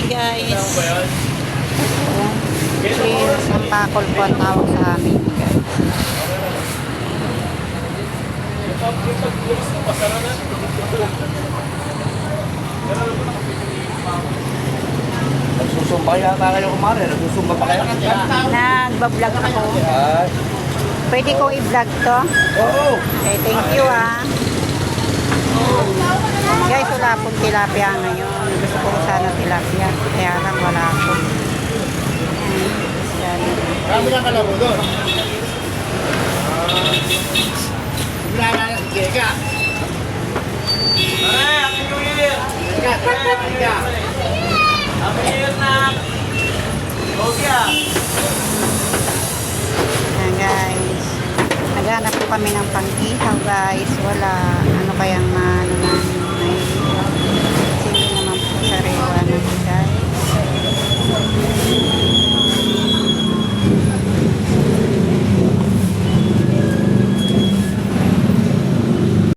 guys. Sampakol po ang tawag sa amin guys. Nagsusumba yata kayo kumari. Nagsusumba pa kayo. Nagbablog ako. Ay. Pwede kong i-vlog to? Oo. Okay, thank you Guys, wala pong tilapia ngayon. Gusto ko sana tilapia. Kaya lang wala po. Kami na kalabo doon. Wala na si Jeka. Ay, Happy New Year! Jeka! Happy New Year na! Logya! Ayan guys. Naghanap po kami ng pang-ihaw guys. Wala. Ano kayang